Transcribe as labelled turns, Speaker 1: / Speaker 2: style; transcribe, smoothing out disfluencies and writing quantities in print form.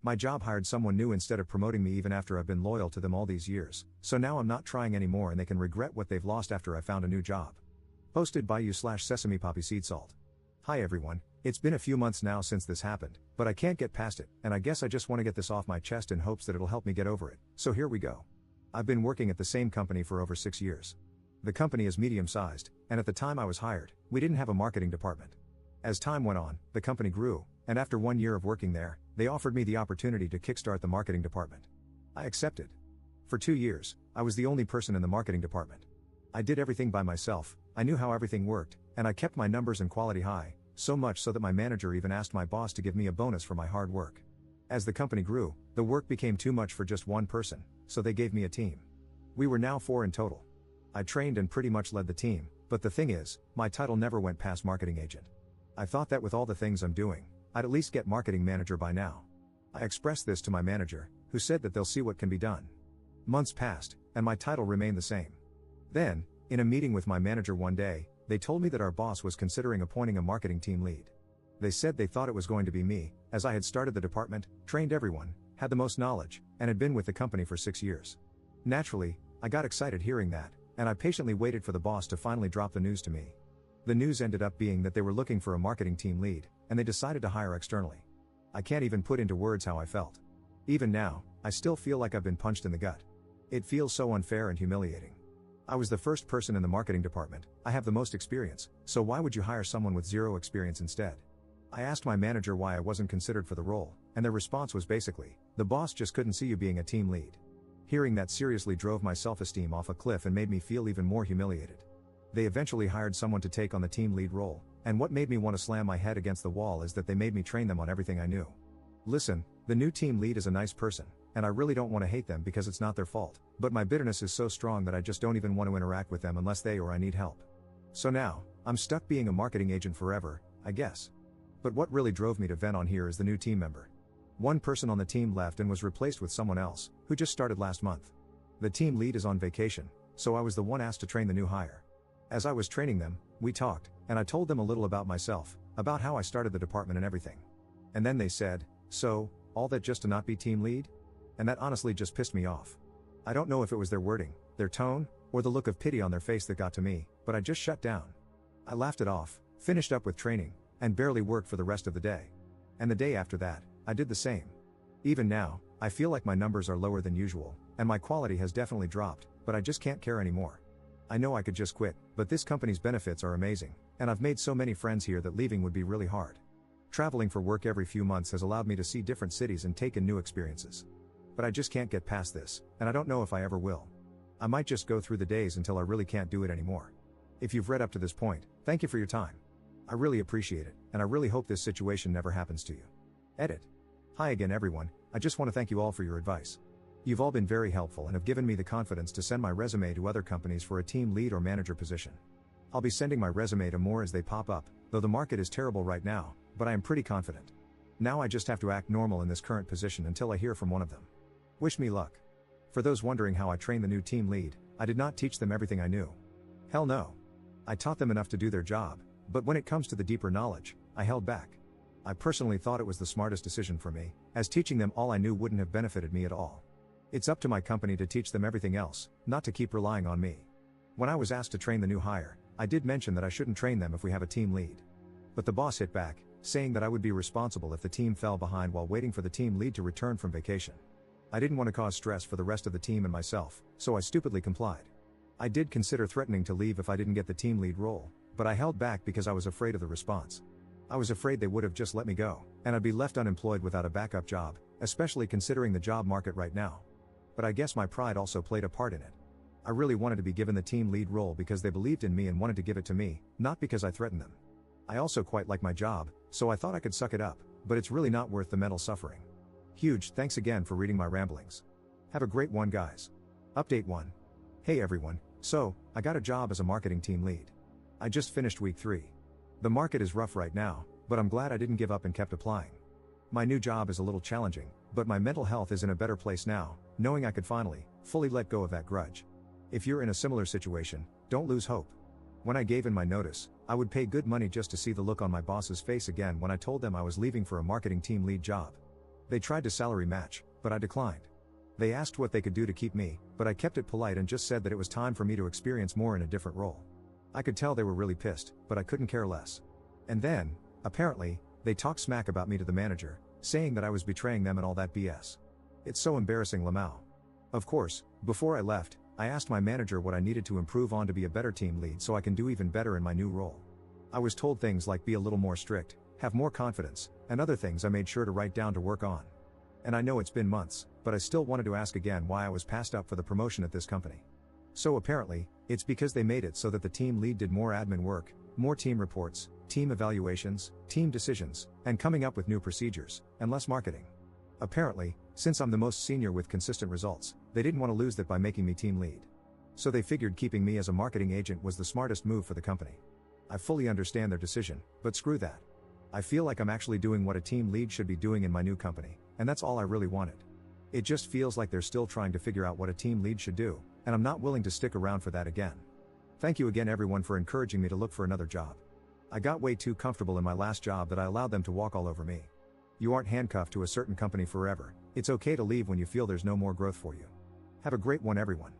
Speaker 1: My job hired someone new instead of promoting me even after I've been loyal to them all these years, so now I'm not trying anymore and they can regret what they've lost after I found a new job. Posted by you/Sesame Poppy Seed Salt. Hi everyone, it's been a few months now since this happened, but I can't get past it, and I guess I just want to get this off my chest in hopes that it'll help me get over it, so here we go. I've been working at the same company for over 6 years. The company is medium-sized, and at the time I was hired, we didn't have a marketing department. As time went on, the company grew, and after 1 year of working there, they offered me the opportunity to kickstart the marketing department. I accepted. For 2 years, I was the only person in the marketing department. I did everything by myself, I knew how everything worked, and I kept my numbers and quality high, so much so that my manager even asked my boss to give me a bonus for my hard work. As the company grew, the work became too much for just one person, so they gave me a team. We were now 4 in total. I trained and pretty much led the team, but the thing is, my title never went past marketing agent. I thought that with all the things I'm doing, I'd at least get marketing manager by now. I expressed this to my manager, who said that they'll see what can be done. Months passed, and my title remained the same. Then, in a meeting with my manager one day, they told me that our boss was considering appointing a marketing team lead. They said they thought it was going to be me, as I had started the department, trained everyone, had the most knowledge, and had been with the company for 6 years. Naturally, I got excited hearing that, and I patiently waited for the boss to finally drop the news to me. The news ended up being that they were looking for a marketing team lead, and they decided to hire externally. I can't even put into words how I felt. Even now, I still feel like I've been punched in the gut. It feels so unfair and humiliating. I was the first person in the marketing department, I have the most experience, so why would you hire someone with 0 experience instead? I asked my manager why I wasn't considered for the role, and their response was basically, the boss just couldn't see you being a team lead. Hearing that seriously drove my self-esteem off a cliff and made me feel even more humiliated. They eventually hired someone to take on the team lead role, and what made me want to slam my head against the wall is that they made me train them on everything I knew. Listen, the new team lead is a nice person, and I really don't want to hate them because it's not their fault, but my bitterness is so strong that I just don't even want to interact with them unless they or I need help. So now, I'm stuck being a marketing agent forever, I guess. But what really drove me to vent on here is the new team member. One person on the team left and was replaced with someone else, who just started last month. The team lead is on vacation, so I was the one asked to train the new hire. As I was training them, we talked, and I told them a little about myself, about how I started the department and everything. And then they said, so, all that just to not be team lead? And that honestly just pissed me off. I don't know if it was their wording, their tone, or the look of pity on their face that got to me, but I just shut down. I laughed it off, finished up with training, and barely worked for the rest of the day. And the day after that, I did the same. Even now, I feel like my numbers are lower than usual, and my quality has definitely dropped, but I just can't care anymore. I know I could just quit, but this company's benefits are amazing, and I've made so many friends here that leaving would be really hard. Traveling for work every few months has allowed me to see different cities and take in new experiences. But I just can't get past this, and I don't know if I ever will. I might just go through the days until I really can't do it anymore. If you've read up to this point, thank you for your time. I really appreciate it, and I really hope this situation never happens to you. Edit. Hi again everyone, I just want to thank you all for your advice. You've all been very helpful and have given me the confidence to send my resume to other companies for a team lead or manager position. I'll be sending my resume to more as they pop up, though the market is terrible right now, but I am pretty confident. Now I just have to act normal in this current position until I hear from one of them. Wish me luck. For those wondering how I trained the new team lead, I did not teach them everything I knew. Hell no. I taught them enough to do their job, but when it comes to the deeper knowledge, I held back. I personally thought it was the smartest decision for me, as teaching them all I knew wouldn't have benefited me at all. It's up to my company to teach them everything else, not to keep relying on me. When I was asked to train the new hire, I did mention that I shouldn't train them if we have a team lead. But the boss hit back, saying that I would be responsible if the team fell behind while waiting for the team lead to return from vacation. I didn't want to cause stress for the rest of the team and myself, so I stupidly complied. I did consider threatening to leave if I didn't get the team lead role, but I held back because I was afraid of the response. I was afraid they would have just let me go, and I'd be left unemployed without a backup job, especially considering the job market right now. But I guess my pride also played a part in it. I really wanted to be given the team lead role because they believed in me and wanted to give it to me, not because I threatened them. I also quite like my job, so I thought I could suck it up, but it's really not worth the mental suffering. Huge thanks again for reading my ramblings. Have a great one guys. Update 1. Hey everyone, so, I got a job as a marketing team lead. I just finished week 3. The market is rough right now, but I'm glad I didn't give up and kept applying. My new job is a little challenging, but my mental health is in a better place now, knowing I could finally, fully let go of that grudge. If you're in a similar situation, don't lose hope. When I gave in my notice, I would pay good money just to see the look on my boss's face again when I told them I was leaving for a marketing team lead job. They tried to salary match, but I declined. They asked what they could do to keep me, but I kept it polite and just said that it was time for me to experience more in a different role. I could tell they were really pissed, but I couldn't care less. And then, apparently, they talked smack about me to the manager, saying that I was betraying them and all that BS. It's so embarrassing, Lamau. Of course, before I left, I asked my manager what I needed to improve on to be a better team lead so I can do even better in my new role. I was told things like be a little more strict, have more confidence, and other things I made sure to write down to work on. And I know it's been months, but I still wanted to ask again why I was passed up for the promotion at this company. So apparently, it's because they made it so that the team lead did more admin work, more team reports, team evaluations, team decisions, and coming up with new procedures, and less marketing. Apparently, since I'm the most senior with consistent results, they didn't want to lose that by making me team lead. So they figured keeping me as a marketing agent was the smartest move for the company. I fully understand their decision, but screw that. I feel like I'm actually doing what a team lead should be doing in my new company, and that's all I really wanted. It just feels like they're still trying to figure out what a team lead should do, and I'm not willing to stick around for that again. Thank you again everyone for encouraging me to look for another job. I got way too comfortable in my last job that I allowed them to walk all over me. You aren't handcuffed to a certain company forever. It's okay to leave when you feel there's no more growth for you. Have a great one everyone.